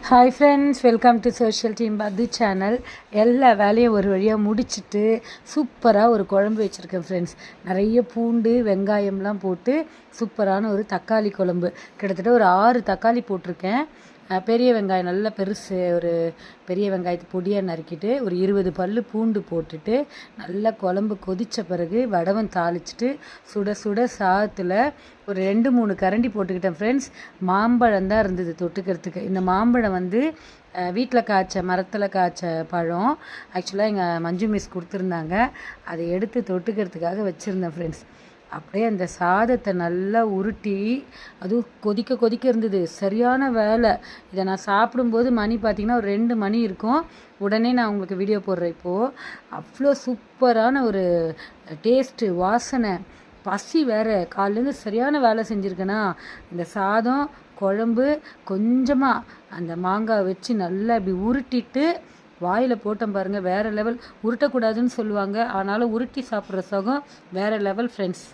Hi friends, welcome to social team பத்து channel. எல்லா வேலையும் ஒரு வழியாக முடிச்சுட்டு சூப்பராக ஒரு குழம்பு வச்சுருக்கேன் ஃப்ரெண்ட்ஸ். நிறைய பூண்டு வெங்காயம்லாம் போட்டு சூப்பரான ஒரு தக்காளி குழம்பு. கிட்டத்தட்ட ஒரு 6 தக்காளி போட்டிருக்கேன். பெரிய வெங்காயம் நல்லா பெருசு, ஒரு பெரிய வெங்காயத்தை பொடியாக நறுக்கிட்டு ஒரு 20 பல் பூண்டு போட்டுட்டு நல்லா குழம்பு கொதித்த பிறகு வடவம் தாளிச்சிட்டு சுட சுட சாதத்தில் ஒரு 2-3 கரண்டி போட்டுக்கிட்டேன் ஃப்ரெண்ட்ஸ். மாம்பழம் தான் இருந்தது தொட்டுக்கிறதுக்கு. இந்த மாம்பழம் வீட்டில் காய்ச்ச மரத்தில் காய்ச்ச பழம். ஆக்சுவலாக எங்கள் மஞ்சு மிஸ் கொடுத்துருந்தாங்க. அதை எடுத்து தொட்டுக்கிறதுக்காக வச்சுருந்தேன் ஃப்ரெண்ட்ஸ். அப்படியே அந்த சாதத்தை நல்லா உருட்டி, அதுவும் கொதிக்க கொதிக்க இருந்தது. சரியான வேலை. இதை நான் சாப்பிடும்போது மணி பார்த்திங்கன்னா ஒரு 2 மணி இருக்கும். உடனே நான் உங்களுக்கு வீடியோ போடுறேன். இப்போது அவ்வளோ சூப்பரான ஒரு டேஸ்ட்டு, வாசனை, பசி வேறு. காலையிலேருந்து சரியான வேலை செஞ்சுருக்கேன்னா இந்த சாதம் குழம்பு கொஞ்சமாக அந்த மாங்காய் வச்சு நல்லா இப்படி உருட்டிட்டு வாயில் போட்டோம் பாருங்கள், வேறு லெவல். உருட்டக்கூடாதுன்னு சொல்லுவாங்க, ஆனாலும் உருட்டி சாப்பிட்ற சுகம் வேறு லெவல் ஃப்ரெண்ட்ஸ்.